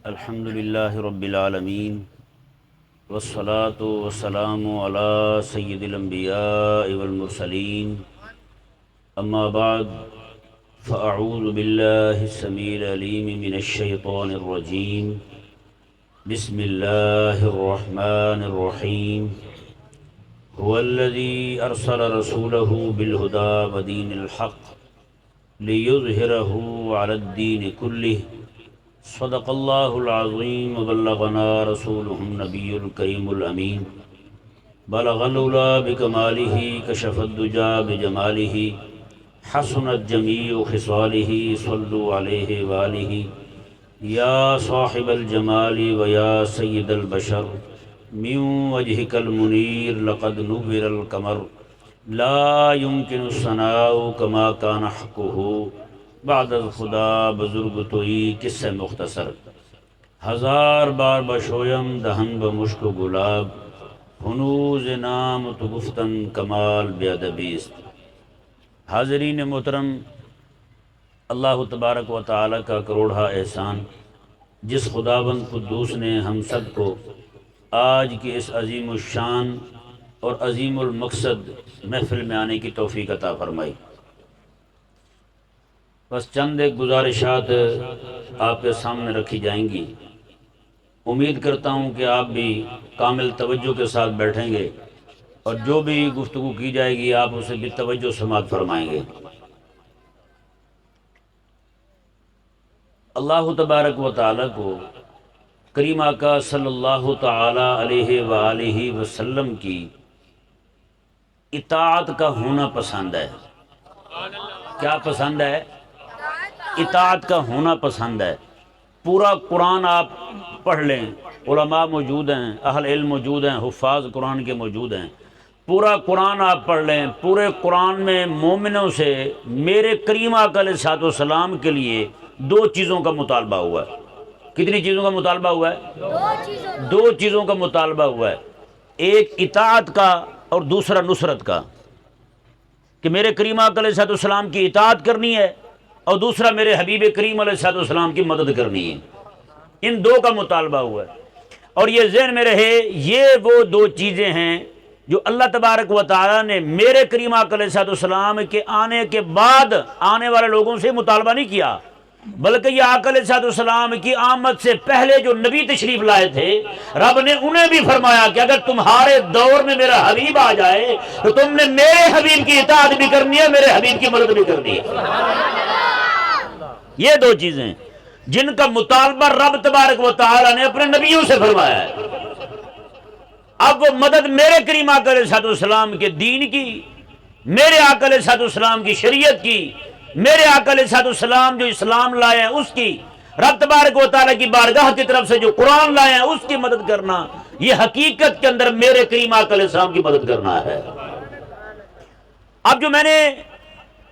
الحمد للہ رب العالمین والصلاة والسلام علی سید الانبیاء والمرسلین اما بعد فاعوذ باللہ السمیع العلیم من الشیطان الرجیم بسم اللہ الرحمن الرحیم هو الذی ارسل رسوله بالهدى ودین الحق لیظہرہ علی الدین کلہ صدق اللہ العظیم وبلغنا رسولہ النبی الکریم الامین بلغ العلا بکمالہ کشف الدجا بجمالہ حسنت جمیع خصالہ صلوا علیہ وآلہ یا صاحب الجمال ویا سید البشر من وجہک المنیر لقد نور القمر لا يمكن الثناء كما كان حقه بعد خدا بزرگ توئی قصہ مختصر ہزار بار بشویم دہن بمشک و گلاب ہنوز نام تو گفتن کمال بیادبیست۔ حاضرین محترم، اللہ تبارک و تعالی کا کروڑا احسان جس خداوند قدوس نے ہم سب کو آج کی اس عظیم الشان اور عظیم المقصد محفل میں آنے کی توفیق عطا فرمائی۔ بس چند ایک گزارشات آپ کے سامنے رکھی جائیں گی۔ امید کرتا ہوں کہ آپ بھی کامل توجہ کے ساتھ بیٹھیں گے اور جو بھی گفتگو کی جائے گی آپ اسے بھی توجہ سماعت فرمائیں گے۔ اللہ تبارک و تعالی کو کریم آقا صلی اللہ تعالی علیہ وآلہ وسلم کی اطاعت کا ہونا پسند ہے۔ کیا پسند ہے؟ اطاعت کا ہونا پسند ہے۔ پورا قرآن آپ پڑھ لیں، علماء موجود ہیں، اہل علم موجود ہیں، حفاظ قرآن کے موجود ہیں۔ پورا قرآن آپ پڑھ لیں، پورے قرآن میں مومنوں سے میرے کریم آقا علیہ السلام کے لیے دو چیزوں کا مطالبہ ہوا ہے۔ کتنی چیزوں کا مطالبہ ہوا ہے؟ دو چیزوں کا مطالبہ ہوا ہے، ایک اطاعت کا اور دوسرا نصرت کا، کہ میرے کریم آقا علیہ السلام کی اطاعت کرنی ہے اور دوسرا میرے حبیب کریم علیہ السلام کی مدد کرنی ہے۔ ان دو کا مطالبہ ہوا ہے، اور یہ ذہن میں رہے یہ وہ دو چیزیں ہیں جو اللہ تبارک و تعالی نے میرے کریم آقا علیہ السلام کے آنے کے بعد آنے والے لوگوں سے مطالبہ نہیں کیا، بلکہ یہ آقا علیہ السلام کی آمد سے پہلے جو نبی تشریف لائے تھے رب نے انہیں بھی فرمایا کہ اگر تمہارے دور میں میرا حبیب آ جائے تو تم نے میرے حبیب کی اطاعت بھی کرنی ہے، میرے حبیب کی مدد بھی کرنی ہے۔ یہ دو چیزیں جن کا مطالبہ رب تبارک و تعالی نے اپنے نبیوں سے فرمایا ہے۔ اب وہ مدد میرے کریم آقا علیہ السلام کے دین کی، میرے آقا علیہ السلام کی شریعت کی، میرے آقا علیہ السلام جو اسلام لائے ہیں اس کی، رب تبارک و تعالی کی بارگاہ کی طرف سے جو قرآن لائے ہیں اس کی مدد کرنا، یہ حقیقت کے اندر میرے کریم آقا علیہ السلام کی مدد کرنا ہے۔ اب جو میں نے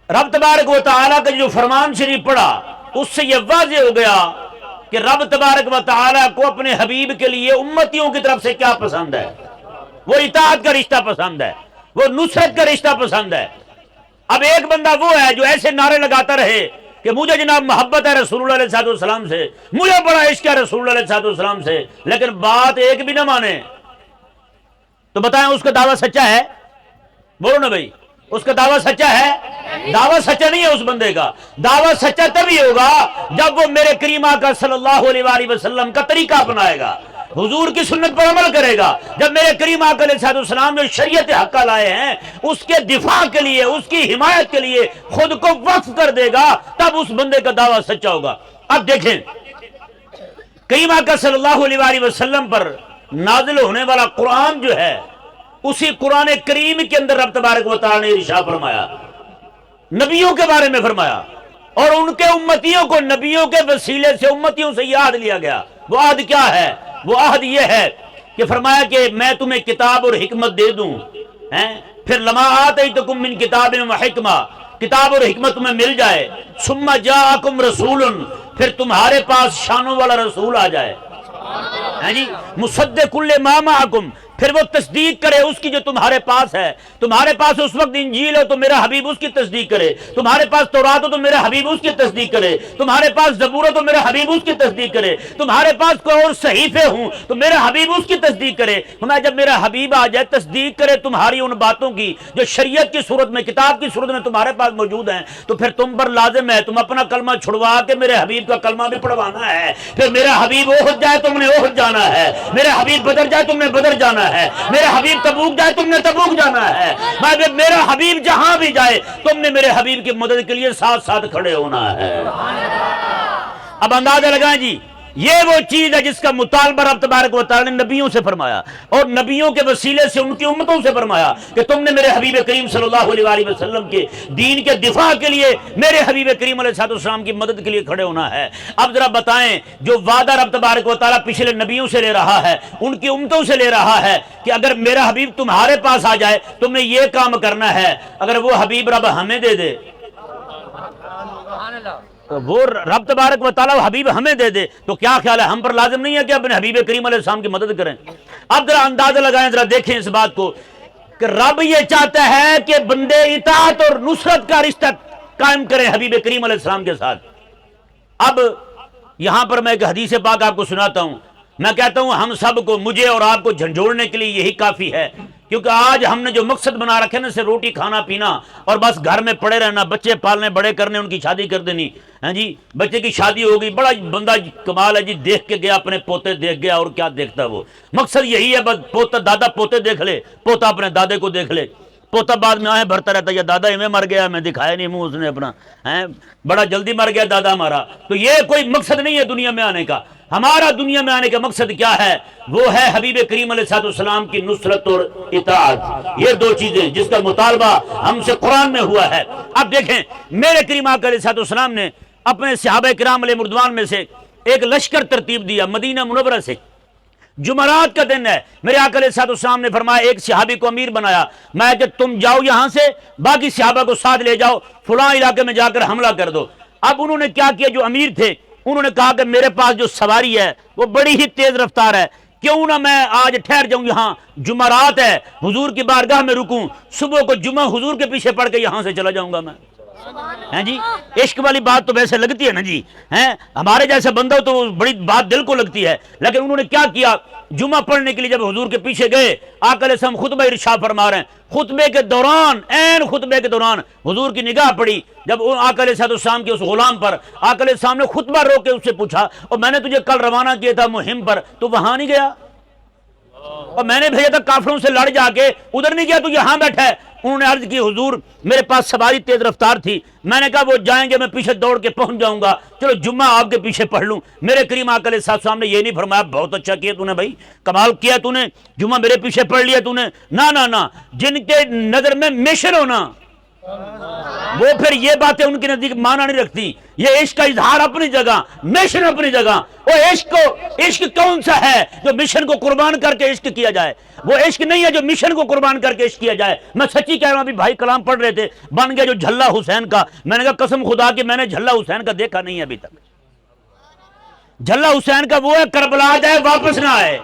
رب تبارک و تعالی کا جو فرمان شریف پڑھا اس سے یہ واضح ہو گیا کہ رب تبارک و تعالی کو اپنے حبیب کے لیے امتیوں کی طرف سے کیا پسند ہے۔ وہ اطاعت کا رشتہ پسند ہے، وہ نصرت کا رشتہ پسند ہے۔ اب ایک بندہ وہ ہے جو ایسے نعرے لگاتا رہے کہ مجھے جناب محبت ہے رسول اللہ علیہ السلام سے، مجھے بڑا عشق ہے رسول اللہ علیہ السلام سے، لیکن بات ایک بھی نہ مانے، تو بتائیں اس کا دعویٰ سچا ہے؟ بولو نا بھائی، اس کا دعویٰ سچا ہے؟ دعویٰ سچا نہیں ہے اس بندے کا۔ دعویٰ سچا تبھی ہوگا جب وہ میرے کریم آقا صلی اللہ علیہ وآلہ وسلم کا طریقہ اپنائے گا، حضور کی سنت پر عمل کرے گا۔ جب میرے کریم آقا علیہ السلام جو شریعت حقہ لائے ہیں اس کے دفاع کے لیے، اس کی حمایت کے لیے خود کو وقف کر دے گا، تب اس بندے کا دعویٰ سچا ہوگا۔ اب دیکھیں کریم آقا صلی اللہ علیہ وآلہ وسلم پر نازل ہونے والا قرآن جو ہے، اسی قرآن کریم کے اندر رب تبارک و تعالی نے ارشاد فرمایا، نبیوں کے بارے میں فرمایا، اور ان کے امتیوں کو نبیوں کے وسیلے سے امتیوں سے یہ عہد لیا گیا۔ وہ عہد کیا ہے؟ وہ عہد یہ ہے کہ فرمایا کہ میں تمہیں کتاب اور حکمت دے دوں، پھر لما آتیتکم من کتاب و حکمہ، کتاب اور حکمت تمہیں مل جائے، ثم جاءکم رسول، پھر تمہارے پاس شانوں والا رسول آ جائے، جی مصدق لما معکم، پھر وہ تصدیق کرے اس کی جو تمہارے پاس ہے. تمہارے پاس اس وقت انجیل ہو تو میرا حبیب اس کی تصدیق کرے. تمہارے پاس تورات ہو تو میرا حبیب اس کی تصدیق کرے. تمہارے پاس زبور ہو تو میرا حبیب اس کی تصدیق کرے. تمہارے پاس کوئی اور صحیفے ہوں تو میرا حبیب اس کی تصدیق کرے. میں جب میرا حبیب آ جائے تصدیق کرے تمہاری ان باتوں کی جو شریعت کی صورت میں کتاب کی صورت میں تمہارے پاس موجود ہیں, تو پھر تم پر لازم ہے تم اپنا کلمہ چھڑوا کے میرے حبیب کا کلمہ بھی پڑھوانا ہے. پھر میرا حبیب احد جائے تم نے احد جانا ہے. میرا حبیب بدر جائے تم نے بدر جانا ہے. میرا حبیب تبوک جائے تم نے تبوک جانا ہے. میرا حبیب جہاں بھی جائے تم نے میرے حبیب کی مدد کے لیے ساتھ ساتھ کھڑے ہونا ہے. اب اندازہ لگائیں جی, یہ وہ چیز ہے جس کا مطالبہ رب تبارک و تعالی نے نبیوں سے فرمایا اور نبیوں کے وسیلے سے ان کی امتوں سے فرمایا کہ تم نے میرے حبیب کریم صلی اللہ علیہ وآلہ وسلم کے دین کے دفاع کے لیے میرے حبیب کریم علیہ السلام کی مدد کے لیے کھڑے ہونا ہے. اب ذرا بتائیں, جو وعدہ رب تبارک و تعالی پچھلے نبیوں سے لے رہا ہے, ان کی امتوں سے لے رہا ہے کہ اگر میرا حبیب تمہارے پاس آ جائے تم نے یہ کام کرنا ہے, اگر وہ حبیب رب ہمیں دے دے, وہ رب تبارک و تعالیٰ حبیب ہمیں دے دے, تو کیا خیال ہے ہم پر لازم نہیں ہے کہ اپنے حبیب کریم علیہ السلام کی مدد کریں؟ اب ذرا اندازہ لگائیں, ذرا دیکھیں اس بات کو کہ رب یہ چاہتا ہے کہ بندے اطاعت اور نصرت کا رشتہ قائم کریں حبیب کریم علیہ السلام کے ساتھ. اب یہاں پر میں ایک حدیث پاک آپ کو سناتا ہوں. میں کہتا ہوں ہم سب کو, مجھے اور آپ کو جھنجھوڑنے کے لیے یہی کافی ہے, کیونکہ آج ہم نے جو مقصد بنا رکھے نا سے روٹی کھانا پینا اور بس گھر میں پڑے رہنا, بچے پالنے بڑے کرنے, ان کی شادی کر دینی. ہاں جی, بچے کی شادی ہو گئی, بڑا بندہ کمال ہے جی, دیکھ کے گیا اپنے پوتے دیکھ گیا, اور کیا دیکھتا وہ, مقصد یہی ہے بس پوتا دادا پوتے دیکھ لے, پوتا اپنے دادے کو دیکھ لے. پوتا بعد میں آئے بھرتا رہتا, یا دادا میں مر گیا, میں دکھایا نہیں منہ اس نے اپنا, بڑا جلدی مر گیا دادا ہمارا. تو یہ کوئی مقصد نہیں ہے دنیا میں آنے کا. ہمارا دنیا میں آنے کا مقصد کیا ہے؟ وہ ہے حبیب کریم علیہ السلام کی نصرت اور اطاعت. یہ دو چیزیں جس کا مطالبہ ہم سے قرآن میں ہوا ہے. اب دیکھیں, میرے کریم آقا علیہ السلام نے اپنے صحابہ کرام علیہ مردوان میں سے ایک لشکر ترتیب دیا مدینہ منورہ سے. جمعرات کا دن ہے, میرے آقا علیہ السلام نے فرمایا ایک صحابی کو امیر بنایا, میں کہ تم جاؤ یہاں سے, باقی صحابہ کو ساتھ لے جاؤ, فلاں علاقے میں جا کر حملہ کر دو. اب انہوں نے کیا کیا, جو امیر تھے انہوں نے کہا کہ میرے پاس جو سواری ہے وہ بڑی ہی تیز رفتار ہے, کیوں نہ میں آج ٹھہر جاؤں, یہاں جمعرات ہے, حضور کی بارگاہ میں رکوں, صبح کو جمعہ حضور کے پیچھے پڑھ کے یہاں سے چلا جاؤں گا میں. ہیں جی, عشق والی بات تو ویسے لگتی ہے نا جی, ہمارے جیسے بندہ تو بڑی بات دل کو لگتی ہے, لیکن انہوں نے کیا کیا, جمعہ پڑھنے کے لیے جب حضور کے پیچھے گئے, آقا علیہ السلام خطبہ ارشاد فرما رہے ہیں, خطبے کے دوران, عین خطبے کے دوران حضور کی نگاہ پڑی جب آقا علیہ السلام کے اس غلام پر, آقا علیہ السلام نے خطبہ روک کے اس سے پوچھا, اور میں نے تجھے کل روانہ کیا تھا مہم پر, تو وہاں نہیں گیا, اور میں نے بھیجا تھا کافروں سے لڑ جا کے, ادھر نہیں گیا, تو یہاں بیٹھا ہے. انہوں نے عرض کی حضور میرے پاس سواری تیز رفتار تھی, میں نے کہا وہ جائیں گے, میں پیچھے دوڑ کے پہنچ جاؤں گا, چلو جمعہ آپ کے پیچھے پڑھ لوں. میرے کریم آقا علیہ السلام نے یہ نہیں فرمایا بہت اچھا کیا تو نے بھائی, کمال کیا تو نے, جمعہ میرے پیچھے پڑھ لیا تو نے. نہ, جن کے نظر میں مشن ہونا وہ پھر یہ باتیں ان کے نزدیک معنی نہیں رکھتی. یہ عشق کا اظہار اپنی جگہ, مشن اپنی جگہ. وہ عشق کون سا ہے جو مشن کو قربان کر کے عشق کیا جائے؟ وہ عشق نہیں ہے جو مشن کو قربان کر کے عشق کیا جائے. میں سچی کہہ رہا ہوں, ابھی بھائی کلام پڑھ رہے تھے, بن گیا جو جھلا حسین کا. میں نے کہا قسم خدا کی میں نے جھلا حسین کا دیکھا نہیں ہے ابھی تک. جھلا حسین کا وہ ہے کربلا جائے واپس نہ آئے.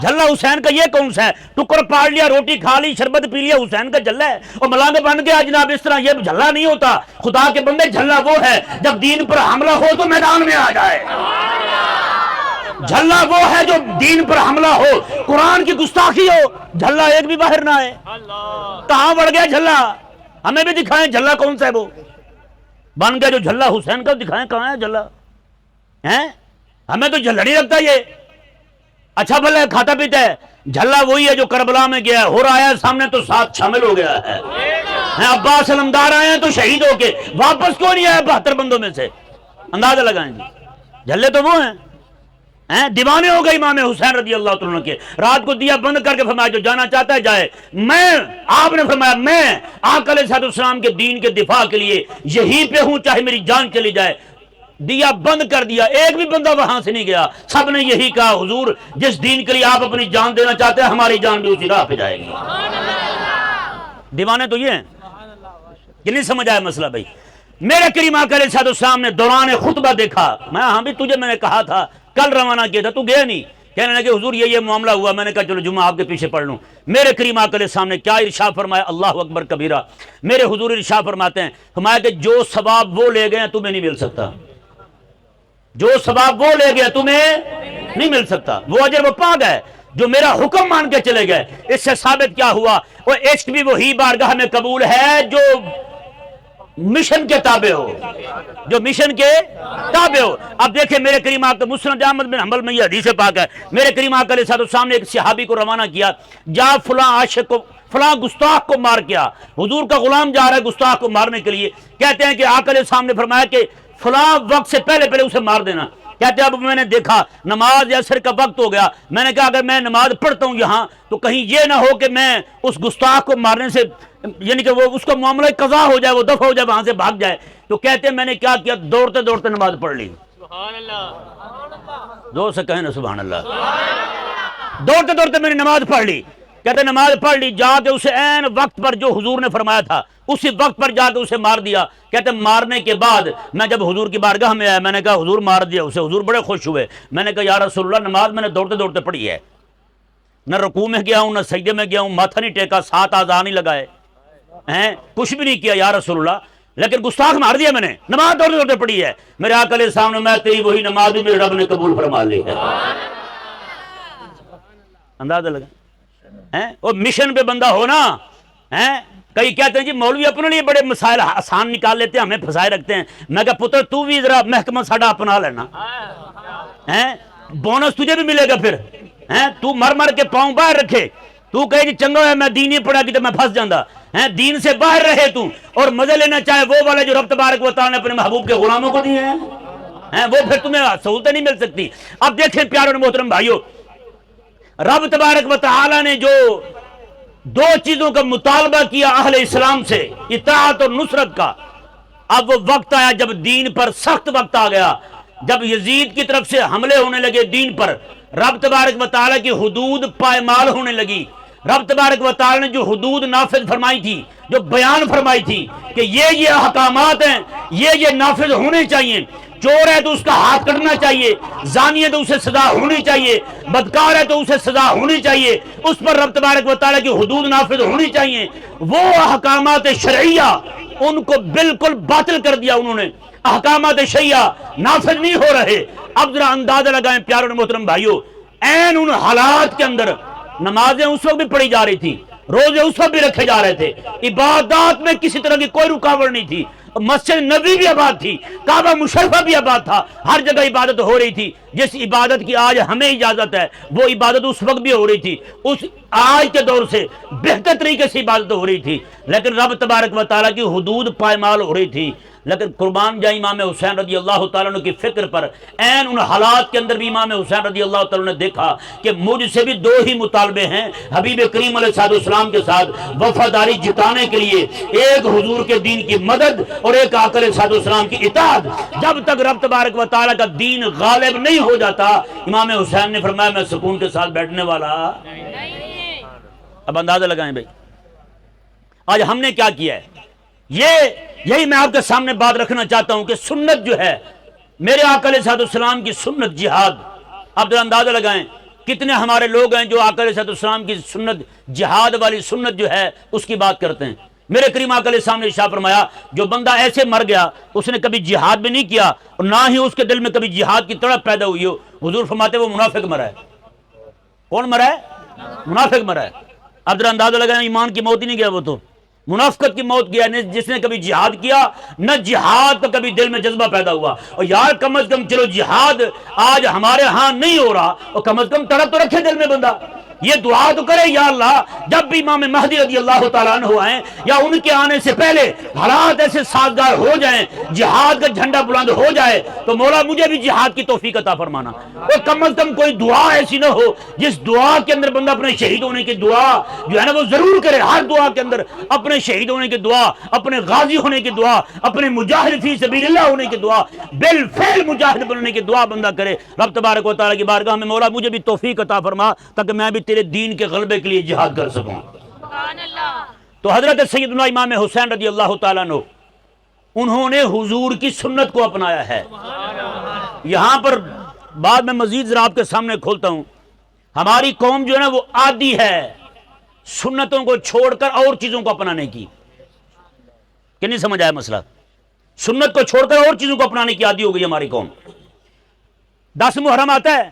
جھلا حسین کا یہ کون سا ہے؟ ٹکر پاڑ لیا, روٹی کھا لی, شربت پی لیا, حسین کا جھلا ہے. اور ملانگ بن گیا جناب, اس طرح یہ جھلا نہیں ہوتا. خدا کے بندے, جھلا وہ ہے جب دین پر حملہ ہو تو میدان میں آ جائے. جھلا وہ ہے جو دین پر حملہ ہو, قرآن کی گستاخی ہو, جھلا ایک بھی باہر نہ آئے. کہاں بڑھ گیا جھلا؟ ہمیں بھی دکھائیں جھلا کون سا ہے. وہ بن گیا جو جھلا حسین کا, دکھائیں کہاں ہے جھلا. ہمیں تو جھلا نہیں لگتا یہ. اچھا بھلا کھاتا پیتا ہے, جھلا وہی ہے جو کربلا میں گیا, ہو رہا ہے سامنے تو ساتھ شامل ہو گیا ہے. عباس علمدار آئے ہیں تو شہید ہو کے واپس کیوں نہیں آئے 72 بندوں میں سے؟ اندازہ لگائیں جی. جھلے تو وہ ہیں, دیوانے ہو گئے امام حسین رضی اللہ عنہ کے. رات کو دیا بند کر کے فرمایا جو جانا چاہتا ہے جائے. آپ نے فرمایا میں آقا علیہ السلام کے دین کے دفاع کے لیے یہیں پہ ہوں, چاہے میری جان چلی جائے. دیا بند کر دیا, ایک بھی بندہ وہاں سے نہیں گیا. سب نے یہی کہا حضور جس دین کے لیے آپ اپنی جان دینا چاہتے ہیں ہماری جان بھی اسی راہ پہ جائے گی. دیوانے تو یہ ہیں کہ نہیں سمجھ آیا مسئلہ بھائی. میرے کریم آقا علیہ السلام نے دوران خطبہ دیکھا, میں ہاں بھی تجھے میں نے کہا تھا کل روانہ کیا تھا, تو گیا نہیں. کہنے لگے حضور یہ معاملہ ہوا. میں نے کہا چلو جمعہ آپ کے پیچھے پڑھ لوں. میرے کریم آقا علیہ السلام نے کیا ارشاد فرمایا, اللہ اکبر کبیرہ. میرے حضور ارشاد فرماتے ہیں, فرمایا کہ جو ثواب وہ لے گئے تمہیں نہیں مل سکتا, جو ثواب وہ لے گیا تمہیں نہیں مل سکتا, وہ اجر وہ پا گئے جو میرا حکم مان کے چلے گئے. اس سے ثابت کیا ہوا, وہ عشق بھی وہی بارگاہ میں قبول ہے جو مشن کے تابع ہو, جو مشن کے تابع ہو. اب دیکھیں میرے کریم آقا, مسند احمد بن حنبل میں یہ حدیث پاک ہے, میرے کریم آقا علیہ السلام نے ایک صحابی کو روانہ کیا, جا فلاں عاشق کو, فلاں گستاخ کو مار کیا. حضور کا غلام جا رہا ہے گستاخ کو مارنے کے لیے. کہتے ہیں کہ آقا علیہ السلام نے فرمایا کہ فلاں وقت سے پہلے اسے مار دینا. کہتے ہیں اب میں نے دیکھا نماز عصر کا وقت ہو گیا, میں نے کہا اگر میں نماز پڑھتا ہوں یہاں تو کہیں یہ نہ ہو کہ میں اس گستاخ کو مارنے سے, یعنی کہ وہ اس کا معاملہ قضا ہو جائے, وہ دفع ہو جائے, وہاں سے بھاگ جائے. تو کہتے ہیں میں نے کیا کیا, دوڑتے دوڑتے نماز پڑھ لی. سبحان اللہ, زور سے کہیں نا سبحان اللہ. دوڑتے دوڑتے میں نے نماز پڑھ لی. کہتے نماز پڑھ لی, جا کے اسے عین وقت پر جو حضور نے فرمایا تھا اسی وقت پر جا کے اسے مار دیا. کہتے مارنے کے بعد میں جب حضور کی بارگاہ میں آیا, میں نے کہا حضور مار دیا اسے. حضور بڑے خوش ہوئے. میں نے کہا یا رسول اللہ, نماز میں نے دوڑتے دوڑتے پڑھی ہے, نہ رکوع میں گیا ہوں نہ سجدے میں گیا ہوں, ماتھا نہیں ٹیکا, 7 اذان نہیں لگائے ہیں, کچھ بھی نہیں کیا یا رسول اللہ, لیکن گستاخ مار دیا میں نے, نماز دوڑتے دوڑتے پڑھی ہے. میرے آقا علیہ السلام نے, میں تیری وہی نماز بھی میرے رب نے قبول فرما لی ہے. اندازہ لگا وہ مشن پہ بندہ ہونا. کئی کہتے ہیں جی مولوی اپنے لیے بڑے مسائل آسان نکال لیتے ہیں, ہمیں پھنسائے رکھتے ہیں. میں کہا پتر تو بھی ذرا محکمہ ساڈا اپنا لینا, بونس تجھے بھی ملے گا پھر. تو مر مر کے پاؤں باہر رکھے, تو کہے جی چنگا ہے میں دین ہی پڑھا کی تو میں پھنس جاندہ. دین سے باہر رہے تو, اور مزے لینا چاہے وہ والے جو رب تبارک و تعالیٰ نے اپنے محبوب کے غلاموں کو دیے ہیں, وہ پھر تمہیں سہولتیں نہیں مل سکتی. اب دیکھیں پیاروں محترم بھائیو, رب تبارک و تعالیٰ نے جو 2 چیزوں کا مطالبہ کیا اہل اسلام سے, اطاعت اور نصرت کا. اب وہ وقت آیا جب دین پر سخت وقت آ گیا, جب یزید کی طرف سے حملے ہونے لگے دین پر, رب تبارک و تعالیٰ کی حدود پائمال ہونے لگی. رب تبارک و تعالیٰ نے جو حدود نافذ فرمائی تھی, جو بیان فرمائی تھی کہ یہ احکامات ہیں, یہ نافذ ہونے چاہیے. چور ہے تو اس کا ہاتھ کٹنا چاہیے, زانی ہے تو اسے سزا ہونی چاہیے, بدکار ہے تو اسے سزا ہونی چاہیے, اس پر رب تبارک و تعالیٰ کی حدود نافذ ہونی چاہیے. وہ احکامات شرعیہ ان کو بالکل باطل کر دیا انہوں نے, احکامات شرعیہ نافذ نہیں ہو رہے. اب ذرا اندازہ لگائیں پیاروں محترم بھائیو, عین ان حالات کے اندر نمازیں اس وقت بھی پڑھی جا رہی تھی, روزے اس وقت بھی رکھے جا رہے تھے, عبادات میں کسی طرح کی کوئی رکاوٹ نہیں تھی, مسجد نبی بھی آباد تھی, کعبہ مشرفہ بھی آباد تھا, ہر جگہ عبادت ہو رہی تھی. جس عبادت کی آج ہمیں اجازت ہے وہ عبادت اس وقت بھی ہو رہی تھی, اس آج کے دور سے بہتر طریقے سے عبادت ہو رہی تھی. لیکن رب تبارک و تعالیٰ کی حدود پائمال ہو رہی تھی. لیکن قربان جائیں امام حسین رضی اللہ تعالیٰ عنہ کی فکر پر, عین ان حالات کے اندر بھی امام حسین رضی اللہ تعالیٰ نے دیکھا کہ مجھ سے بھی 2 ہی مطالبے ہیں حبیب کریم علیہ السلام کے ساتھ وفاداری جتانے کے لیے, ایک حضور کے دین کی مدد اور ایک آقا علیہ السلام کی اطاعت. جب تک رب تبارک و تعالیٰ کا دین غالب نہیں ہو جاتا, امام حسین نے فرمایا میں سکون کے ساتھ بیٹھنے والا نہیں. اب اندازہ لگائیں بھائی آج ہم نے کیا کیا ہے. یہی میں آپ کے سامنے بات رکھنا چاہتا ہوں کہ سنت جو ہے میرے آقا علیہ السلام کی سنت جہاد. اب ذرا اندازہ لگائیں کتنے ہمارے لوگ ہیں جو آقا علیہ السلام کی سنت جہاد والی سنت جو ہے اس کی بات کرتے ہیں. میرے کریم آقا علیہ السلام نے ارشاد فرمایا جو بندہ ایسے مر گیا اس نے کبھی جہاد بھی نہیں کیا اور نہ ہی اس کے دل میں کبھی جہاد کی تڑپ پیدا ہوئی ہو, حضور فرماتے وہ منافق مرا ہے. کون مرا ہے؟ منافق مرا ہے. اب ذرا اندازہ لگائیں ایمان کی موت ہی نہیں گیا, وہ تو منافقت کی موت گیا جس نے کبھی جہاد کیا نہ جہاد کا کبھی دل میں جذبہ پیدا ہوا. اور یار کم از کم چلو جہاد آج ہمارے ہاں نہیں ہو رہا اور کم از کم تڑپ تو رکھے دل میں بندہ, یہ دعا تو کرے یا اللہ جب بھی امام مہدی رضی اللہ تعالیٰ عنہ آئیں یا ان کے آنے سے پہلے حالات ایسے سازگار ہو جائیں, جہاد کا جھنڈا بلند ہو جائے تو مولا مجھے بھی جہاد کی توفیق عطا فرمانا. اور کم از کم کوئی دعا ایسی نہ ہو جس دعا کے اندر بندہ اپنے شہید ہونے کی دعا جو ہے نا وہ ضرور کرے. ہر دعا کے اندر اپنے شہید ہونے کی دعا, اپنے غازی ہونے کی دعا, اپنے مجاہد فی سبیل اللہ ہونے کی دعا, بالفعل مجاہد بننے کی دعا بندہ کرے. رب تبارک و تعالیٰ کی بارگاہ میں مولا مجھے بھی توفیق عطا فرما تاکہ میں بھی تیرے دین کے غلبے کے لیے جہاد کر سکوں. تو حضرت سیدنا امام حسین رضی اللہ تعالیٰ عنہ انہوں نے حضور کی سنت کو اپنایا ہے. یہاں پر بعد میں مزید ذرا آپ کے سامنے کھولتا ہوں. ہماری قوم جو ہے نا وہ عادی ہے سنتوں کو چھوڑ کر اور چیزوں کو اپنانے کی. کہ نہیں سمجھ آیا مسئلہ؟ سنت کو چھوڑ کر اور چیزوں کو اپنانے کی عادی ہو گئی ہماری قوم. 10 محرم آتا ہے،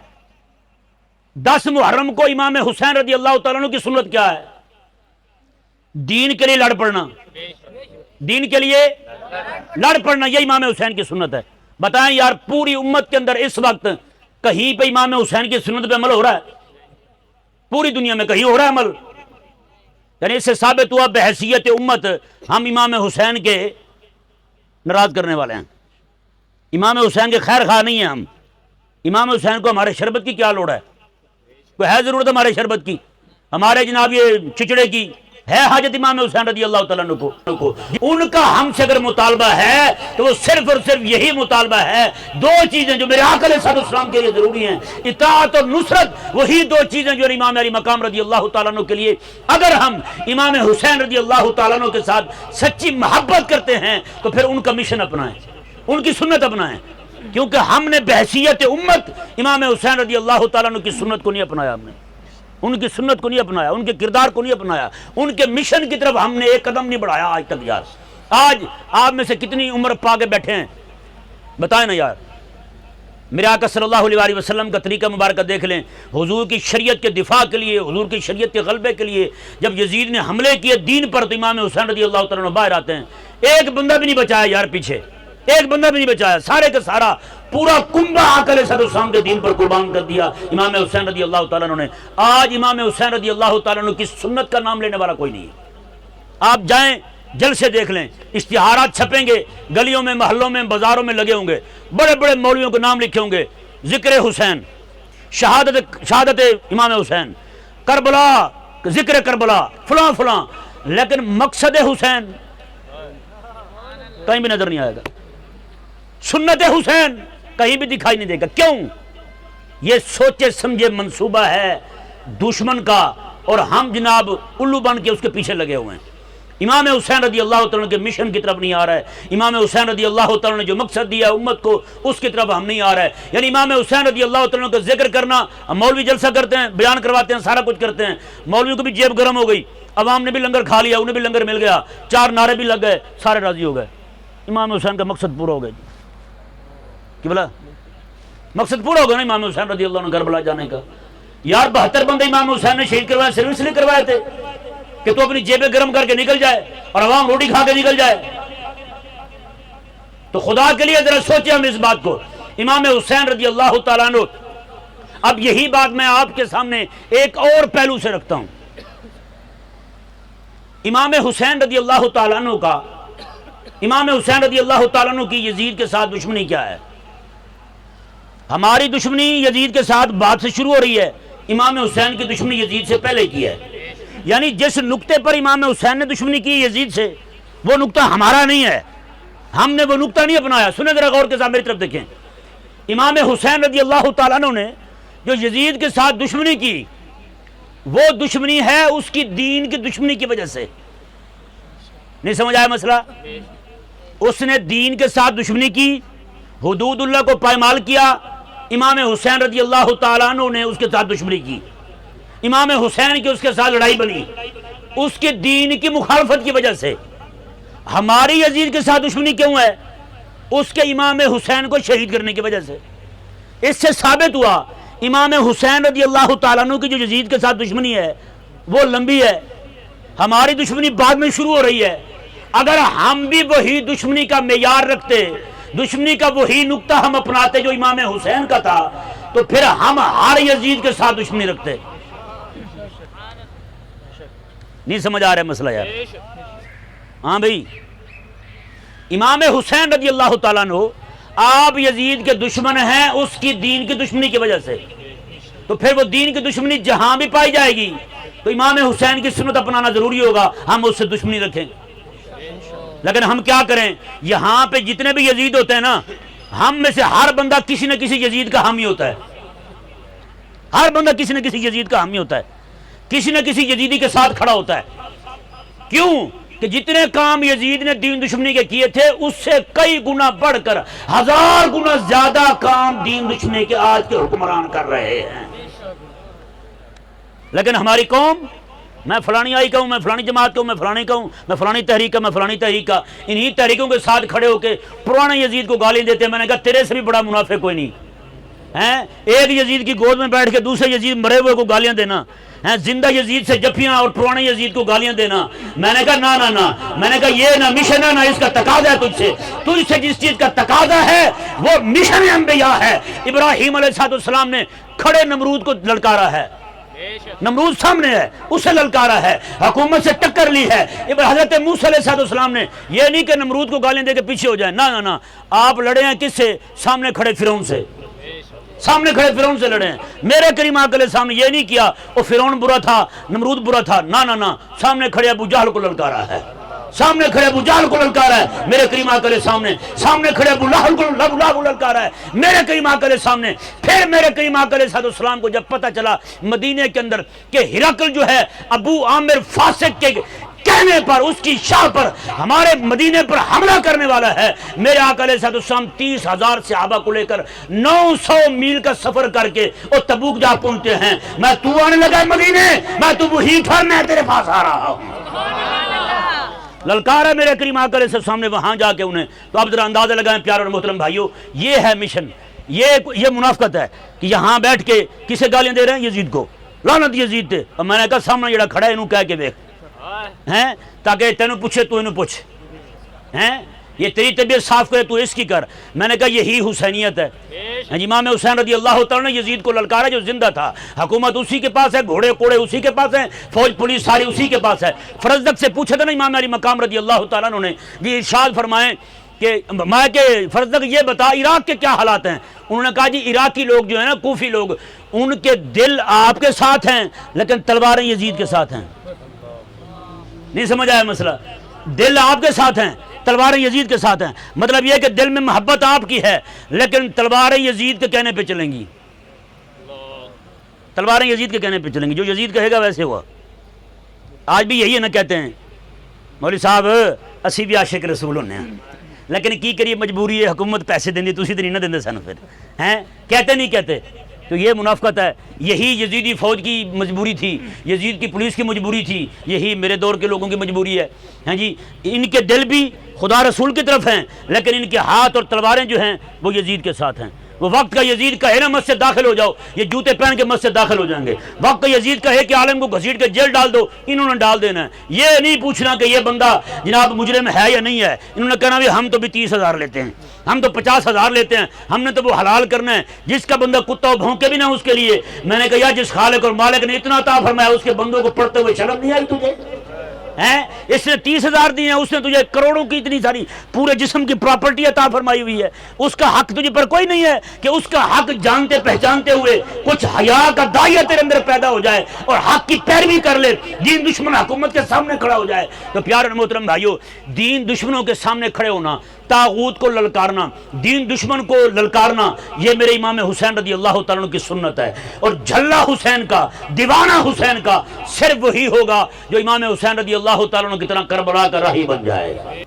10 محرم کو امام حسین رضی اللہ تعالیٰ عنہ کی سنت کیا ہے؟ دین کے لیے لڑ پڑنا، دین کے لیے لڑ پڑنا، یہ امام حسین کی سنت ہے. بتائیں یار پوری امت کے اندر اس وقت کہیں پہ امام حسین کی سنت پہ عمل ہو رہا ہے؟ پوری دنیا میں کہیں ہو رہا ہے عمل؟ یعنی اس سے ثابت ہوا بحیثیت امت ہم امام حسین کے ناراض کرنے والے ہیں، امام حسین کے خیر خواہ نہیں ہیں ہم. امام حسین کو ہمارے شربت کی کیا لوڑ ہے؟ کوئی ہے ضرورت ہمارے شربت کی؟ ہمارے جناب یہ چچڑے کی ہے حاجت امام حسین رضی اللہ تعالیٰ عنہ کو؟ ان کا ہم سے اگر مطالبہ ہے تو وہ صرف اور صرف یہی مطالبہ ہے، 2 چیزیں جو میرے آقا علیہ السلام کے لیے ضروری ہیں، اطاعت اور نصرت. وہی 2 چیزیں جو امام علی مقام رضی اللہ تعالیٰ عنہ کے لیے، اگر ہم امام حسین رضی اللہ تعالیٰ عنہ کے ساتھ سچی محبت کرتے ہیں تو پھر ان کا مشن اپنائیں، ان کی سنت اپنائیں. کیونکہ ہم نے بحیثیت امت امام حسین رضی اللہ تعالیٰ عنہ کی سنت کو نہیں اپنایا، ہم نے ان کی سنت کو نہیں اپنایا، ان کے کردار کو نہیں اپنایا، ان کے مشن کی طرف ہم نے ایک قدم نہیں بڑھایا آج تک. یار آج آپ میں سے کتنی عمر پا کے بیٹھے ہیں بتائیں نا یار. میرے آقا صلی اللہ علیہ وسلم کا طریقہ مبارکہ دیکھ لیں. حضور کی شریعت کے دفاع کے لیے، حضور کی شریعت کے غلبے کے لیے جب یزید نے حملے کیے دین پر تو امام حسین رضی اللہ تعالیٰ عنہ باہر آتے ہیں. ایک بندہ بھی نہیں بچایا یار، پیچھے ایک بندہ بھی نہیں بچایا، سارے کا سارا پورا کنبہ آقا علیہ السلام کے دین پر قربان کر دیا امام حسین رضی اللہ تعالیٰ عنہ نے. آج امام حسین رضی اللہ تعالیٰ عنہ کی سنت کا نام لینے والا کوئی نہیں ہے. آپ جائیں جلسے دیکھ لیں، اشتہارات چھپیں گے گلیوں میں، محلوں میں، بازاروں میں لگے ہوں گے، بڑے بڑے مولویوں کے نام لکھے ہوں گے، ذکر حسین، شہادت امام حسین، کربلا، ذکر کربلا، فلاں فلاں، لیکن مقصد حسین کہیں بھی نظر نہیں آئے گا، سنت حسین کہیں بھی دکھائی نہیں دے گا. کیوں؟ یہ سوچے سمجھے منصوبہ ہے دشمن کا، اور ہم جناب الو بن کے اس کے پیچھے لگے ہوئے ہیں. امام حسین رضی اللہ تعالیٰ کے مشن کی طرف نہیں آ رہا ہے. امام حسین رضی اللہ تعالیٰ نے جو مقصد دیا امت کو اس کی طرف ہم نہیں آ رہے ہیں. یعنی امام حسین رضی اللہ تعالیٰ کا ذکر کرنا، مولوی جلسہ کرتے ہیں، بیان کرواتے ہیں، سارا کچھ کرتے ہیں، مولوی کو بھی جیب گرم ہو گئی، عوام نے بھی لنگر کھا لیا، انہیں بھی لنگر مل گیا، 4 نعرے بھی لگ گئے، سارے راضی ہو گئے. امام حسین کا مقصد پورا ہو گیا کہ بلا مقصد پورا ہو گیا نا امام حسین رضی اللہ عنہ کربلا جانے کا. یار 72 بندے امام حسین نے شہید کروائے، صرف اس لیے کروائے تھے کہ تو اپنی جیبیں گرم کر کے نکل جائے اور عوام روٹی کھا کے نکل جائے. تو خدا کے لیے ذرا سوچیں ہم اس بات کو. امام حسین رضی اللہ تعالیٰ عنہ، اب یہی بات میں آپ کے سامنے ایک اور پہلو سے رکھتا ہوں. امام حسین رضی اللہ تعالیٰ عنہ کا، امام حسین رضی اللہ تعالیٰ عنہ کی یزید کے ساتھ دشمنی کیا ہے؟ ہماری دشمنی یزید کے ساتھ بات سے شروع ہو رہی ہے، امام حسین کی دشمنی یزید سے پہلے کی ہے. یعنی جس نقطے پر امام حسین نے دشمنی کی یزید سے، وہ نقطہ ہمارا نہیں ہے، ہم نے وہ نقطہ نہیں اپنایا. سنیں ذرا غور کے ساتھ میری طرف دیکھیں. امام حسین رضی اللہ تعالیٰ عنہ نے جو یزید کے ساتھ دشمنی کی، وہ دشمنی ہے اس کی دین کی دشمنی کی وجہ سے. نہیں سمجھ آیا مسئلہ؟ اس نے دین کے ساتھ دشمنی کی، حدود اللہ کو پائمال کیا. امام حسین رضی اللہ تعالیٰ عنہ نے اس کے ساتھ دشمنی کی، امام حسین کی اس کے ساتھ لڑائی بنی اس کے دین کی مخالفت کی وجہ سے. ہماری یزید کے ساتھ دشمنی کیوں ہے؟ اس کے امام حسین کو شہید کرنے کی وجہ سے. اس سے ثابت ہوا امام حسین رضی اللہ تعالیٰ عنہ کی جو یزید کے ساتھ دشمنی ہے وہ لمبی ہے، ہماری دشمنی بعد میں شروع ہو رہی ہے. اگر ہم بھی وہی دشمنی کا معیار رکھتے، دشمنی کا وہی نقطہ ہم اپناتے جو امام حسین کا تھا، تو پھر ہم ہر یزید کے ساتھ دشمنی رکھتے. نہیں سمجھ آ رہا ہے مسئلہ یار؟ ہاں بھائی، امام حسین رضی اللہ تعالیٰ عنہ آپ یزید کے دشمن ہیں اس کی دین کی دشمنی کی وجہ سے. تو پھر وہ دین کی دشمنی جہاں بھی پائی جائے گی تو امام حسین کی سنت اپنانا ضروری ہوگا، ہم اس سے دشمنی رکھیں. لیکن ہم کیا کریں؟ یہاں پہ جتنے بھی یزید ہوتے ہیں نا، ہم میں سے ہر بندہ کسی نہ کسی یزید کا حامی ہوتا ہے. ہر بندہ کسی نہ کسی یزید کا حامی ہوتا ہے، کسی نہ کسی یزیدی کے ساتھ کھڑا ہوتا ہے. کیوں؟ کہ جتنے کام یزید نے دین دشمنی کے کیے تھے اس سے کئی گنا بڑھ کر 1000 گنا زیادہ کام دین دشمنی کے آج کے حکمران کر رہے ہیں. لیکن ہماری قوم، میں فلانی آئی کا ہوں، میں فلانی جماعت کا ہوں، میں فلانی کا ہوں، میں فلانی تحریک کا، میں فلانی تحریک کا، انہی تحریکوں کے ساتھ کھڑے ہو کے پرانے یزید کو گالی دیتے ہیں۔ میں نے کہا تیرے سے بھی بڑا منافق کوئی نہیں ہیں۔ ایک یزید کی گود میں بیٹھ کے دوسرے یزید مرے ہوئے کو گالیاں دینا ہیں، زندہ یزید سے جفیاں اور پرانے یزید کو گالیاں دینا۔ میں نے کہا نہ، میں نے کہا یہ نہ مشن ہے نہ اس کا تقاضا ہے تجھ سے جس چیز کا تقاضا ہے وہ مشن انبیاء ہے۔ ابراہیم علیہ السلام نے کھڑے نمرود کو للکارا ہے، نمرود سامنے ہے، اسے للکارا ہے، حکومت سے ٹکر لی ہے۔ حضرت موسیٰ علیہ السلام نے یہ نہیں کہ نمرود کو گالیاں دے کے پیچھے ہو جائیں، نہ، آپ لڑے ہیں کس سے؟ سامنے کھڑے فرعون سے، سامنے کھڑے فرعون سے لڑے ہیں۔ میرے کریم آقا علیہ السلام نے یہ نہیں کیا وہ فرعون برا تھا، نمرود برا تھا، نہ، سامنے کھڑے ابو جہل کو للکارا ہے، سامنے کھڑے ابو جہل کو للکارا ہے میرے کریم آقا علیہ السلام نے، سامنے کھڑے ابو لہب کو للکارا ہے میرے کریم آقا علیہ السلام نے۔ پھر میرے کریم آقا علیہ السلام کو جب پتہ چلا مدینے کے اندر کہ ہرقل جو ہے ابو عامر فاسق کے کہنے پر، اس کی شاہ پر ہمارے مدینے پر حملہ کرنے والا ہے، میرے آقا علیہ السلام 30,000 صحابہ کو لے کر 900 میل کا سفر کر کے اور تبوک جا پہنچتے ہیں۔ میں تو آنے لگا مدینے، میں تو وہی تھا، میں تیرے پاس آ رہا ہوں۔ للکارا میرے کریم آقا علیہ السلام نے وہاں جا کے انہیں۔ تو اب ذرا اندازہ لگائیں پیارے اور محترم بھائیو، یہ ہے مشن، یہ منافقت ہے کہ یہاں بیٹھ کے کسے گالیاں دے رہے ہیں؟ یزید کو، لعنت یزید تے۔ اور میں نے کہا سامنے جڑا کھڑا ہے انہوں کہہ کے دیکھ ہیں، تاکہ تینوں پوچھے تو انہوں پوچھ ہیں، یہ تیری طبیعت صاف کرے تو اس کی کر۔ میں نے کہا یہی حسینیت ہے۔ امام حسین رضی اللہ تعالیٰ نے یزید کو للکارا جو زندہ تھا، حکومت اسی کے پاس ہے، گھوڑے کوڑے اسی کے پاس ہیں، فوج پولیس ساری اسی کے پاس ہے۔ فرزدق سے پوچھا تھا نا امام علی مقام رضی اللہ تعالیٰ نے جی ارشاد فرمائیں کہ میں کہ فرزدق یہ بتا عراق کے کیا حالات ہیں؟ انہوں نے کہا جی عراقی لوگ جو ہیں نا، کوفی لوگ، ان کے دل آپ کے ساتھ ہیں لیکن تلواریں یزید کے ساتھ ہیں۔ نہیں سمجھ آیا مسئلہ؟ دل آپ کے ساتھ ہیں، تلواریں یزید کے ساتھ ہیں۔ مطلب یہ کہ دل میں محبت آپ کی ہے لیکن تلواریں یزید کے کہنے پہ چلیں گی، تلواریں یزید کے کہنے پہ چلیں گی، جو یزید کہے گا ویسے ہوا۔ آج بھی یہی ہے نا، کہتے ہیں مولوی صاحب اسی بھی عاشق رسول ہونے ہیں، لیکن کی کریے مجبوری ہے، حکومت پیسے دیں تو اسی طرح نہ دیں سن، پھر ہیں کہتے نہیں کہتے۔ تو یہ منافقت ہے، یہی یزیدی فوج کی مجبوری تھی، یزید کی پولیس کی مجبوری تھی، یہی میرے دور کے لوگوں کی مجبوری ہے۔ ہاں جی، ان کے دل بھی خدا رسول کی طرف ہیں لیکن ان کے ہاتھ اور تلواریں جو ہیں وہ یزید کے ساتھ ہیں۔ وہ وقت کا یزید کہے نا مسجد داخل ہو جاؤ، یہ جوتے پہن کے مسجد داخل ہو جائیں گے۔ وقت کا یزید کہے کہ عالم کو گھسیٹ کے جیل ڈال دو، انہوں نے ڈال دینا ہے۔ یہ نہیں پوچھنا کہ یہ بندہ جناب مجرم ہے یا نہیں ہے، انہوں نے کہنا بھی ہم تو بھی 30,000 لیتے ہیں، ہم تو 50,000 لیتے ہیں، ہم نے تو وہ حلال کرنا ہے۔ جس کا بندہ کتا بھونکے بھی نہ اس کے لیے، میں نے کہا یا جس خالق اور مالک نے اتنا عطا فرمایا اس کے بندوں کو پڑھتے ہوئے شرم نہیں آئی تجھے؟ اس نے 30,000 دیے ہیں، اس نے تجھے کروڑوں کی اتنی ساری پورے جسم کی پراپرٹی عطا فرمائی ہوئی ہے، اس کا حق تجھے پر کوئی نہیں ہے کہ اس کا حق جانتے پہچانتے ہوئے کچھ حیا کا داعیہ تیرے اندر پیدا ہو جائے اور حق کی پیروی کر لے، دین دشمن حکومت کے سامنے کھڑا ہو جائے۔ تو پیارے محترم بھائیو، دین دشمنوں کے سامنے کھڑے ہونا، طاغوت کو للکارنا، دین دشمن کو للکارنا، یہ میرے امام حسین رضی اللہ تعالیٰ عنہ کی سنت ہے۔ اور جھلا حسین کا، دیوانہ حسین کا صرف وہی ہوگا جو امام حسین رضی اللہ تعالیٰ عنہ کی طرح کربلا کا راہی بن جائے۔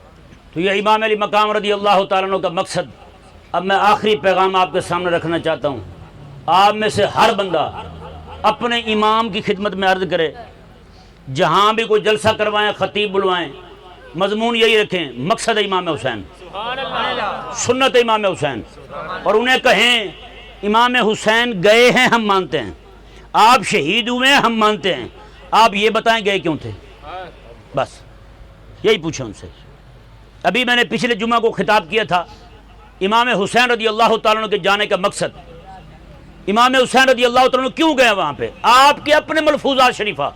تو یہ امام علی مقام رضی اللہ تعالیٰ عنہ کا مقصد۔ اب میں آخری پیغام آپ کے سامنے رکھنا چاہتا ہوں، آپ میں سے ہر بندہ اپنے امام کی خدمت میں عرض کرے، جہاں بھی کوئی جلسہ کروائیں، خطیب بلوائیں، مضمون یہی رکھیں، مقصد امام حسین، سنت امام حسین، اور انہیں کہیں امام حسین گئے ہیں ہم مانتے ہیں، آپ شہید ہوئے ہیں ہم مانتے ہیں، آپ یہ بتائیں گئے کیوں تھے؟ بس یہی پوچھیں ان سے۔ ابھی میں نے پچھلے جمعہ کو خطاب کیا تھا، امام حسین رضی اللہ تعالیٰ عنہ کے جانے کا مقصد، امام حسین رضی اللہ تعالیٰ عنہ کیوں گئے وہاں پہ؟ آپ کے اپنے ملفوظات شریفہ،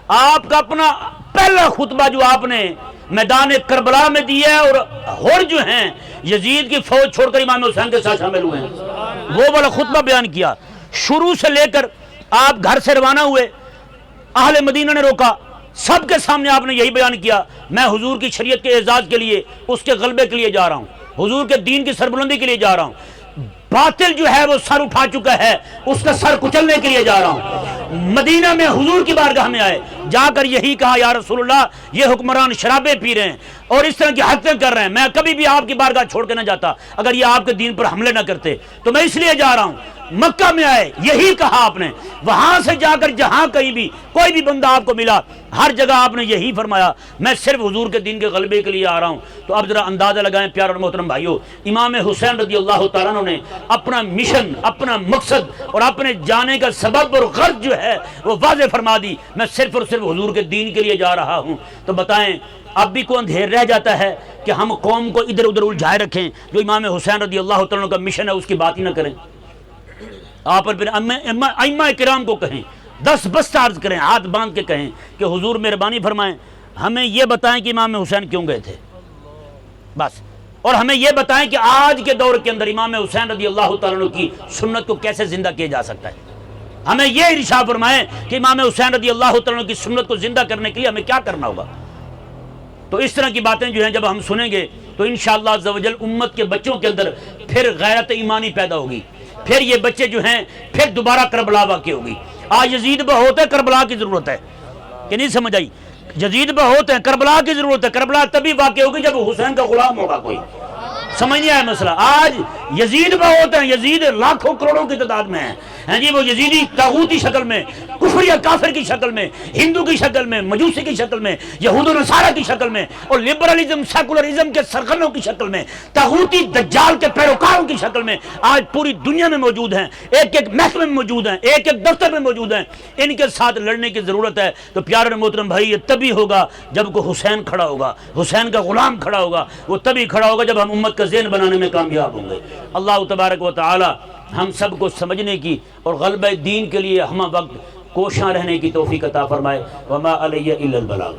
آپ کا اپنا پہلا خطبہ جو آپ نے میدان کربلا میں دیا ہے، اور جو ہیں یزید کی فوج چھوڑ کر امام حسین کے ساتھ شامل ہوئے ہیں، وہ والا خطبہ بیان کیا۔ شروع سے لے کر آپ گھر سے روانہ ہوئے، اہل مدینہ نے روکا، سب کے سامنے آپ نے یہی بیان کیا، میں حضور کی شریعت کے اعزاز کے لیے، اس کے غلبے کے لیے جا رہا ہوں، حضور کے دین کی سربلندی کے لیے جا رہا ہوں، باطل جو ہے وہ سر اٹھا چکا ہے، اس کا سر کچلنے کے لیے جا رہا ہوں۔ مدینہ میں حضور کی بارگاہ میں آئے، جا کر یہی کہا یا رسول اللہ یہ حکمران شرابیں پی رہے ہیں اور اس طرح کی حرکتیں کر رہے ہیں، میں کبھی بھی آپ کی بارگاہ چھوڑ کے نہ جاتا اگر یہ آپ کے دین پر حملے نہ کرتے، تو میں اس لیے جا رہا ہوں۔ مکہ میں آئے یہی کہا آپ نے، وہاں سے جا کر جہاں کہیں بھی کوئی بھی بندہ آپ کو ملا ہر جگہ آپ نے یہی فرمایا، میں صرف حضور کے دین کے غلبے کے لیے آ رہا ہوں۔ تو اب ذرا اندازہ لگائیں پیارے اور محترم بھائیوں، امام حسین رضی اللہ تعالیٰ عنہ نے اپنا مشن، اپنا مقصد اور اپنے جانے کا سبب اور غرض جو ہے وہ واضح فرما دی، میں صرف اور صرف حضور کے دین کے لیے جا رہا ہوں۔ تو بتائیں اب بھی کوئی اندھیر رہ جاتا ہے کہ ہم قوم کو ادھر ادھر الجھائے رکھیں، جو امام حسین رضی اللہ تعالیٰ عنہ کا مشن ہے اس کی بات ہی نہ کریں؟ آپ پھر ائمہ کرام کو کہیں، 10 بستہ عرض کریں، ہاتھ باندھ کے کہیں کہ حضور مہربانی فرمائیں ہمیں یہ بتائیں کہ امام حسین کیوں گئے تھے، بس، اور ہمیں یہ بتائیں کہ آج کے دور کے اندر امام حسین رضی اللہ تعالیٰ عنہ کی سنت کو کیسے زندہ کیا جا سکتا ہے۔ ہمیں یہ ارشاد فرمائیں کہ امام حسین رضی اللہ تعالیٰ عنہ کی سنت کو زندہ کرنے کے لیے ہمیں کیا کرنا ہوگا۔ تو اس طرح کی باتیں جو ہیں جب ہم سنیں گے تو انشاءاللہ عز و جل امت کے بچوں کے اندر پھر غیرت ایمانی پیدا ہوگی، پھر یہ بچے جو ہیں پھر دوبارہ کربلا واقع ہوگی۔ آج یزید بہت ہے، کربلا کی ضرورت ہے، کہ نہیں سمجھ آئی؟ یزید بہت ہے، کربلا کی ضرورت ہے۔ کربلا تبھی واقع ہوگی جب حسین کا غلام ہوگا کوئی، سمجھ نہیں آیا مسئلہ؟ آج یزید بہت ہیں، یزید لاکھوں کروڑوں کی تعداد میں ہیں جی، وہ یزیدی طاغوتی شکل میں، کفر یا کافر کی شکل میں، ہندو کی شکل میں، مجوسی کی شکل میں، یہود و نصارہ کی شکل میں، اور لبرلزم سیکولرزم کے سرغنوں کی شکل میں، طاغوتی دجال کے پیروکاروں کی شکل میں آج پوری دنیا میں موجود ہیں، ایک ایک محکمے میں موجود ہیں، ایک ایک دفتر میں موجود ہیں۔ ان کے ساتھ لڑنے کی ضرورت ہے۔ تو پیارے محترم بھائی، یہ تبھی ہوگا جب کو حسین کھڑا ہوگا، حسین کا غلام کھڑا ہوگا، وہ تبھی کھڑا ہوگا جب ہم امت کا ذہن بنانے میں کامیاب ہوں گے۔ اللہ تبارک و تعالی ہم سب کو سمجھنے کی اور غلبہ دین کے لیے ہمہ وقت کوشاں رہنے کی توفیق عطا فرمائے۔ وما علیہ الا البلاغ۔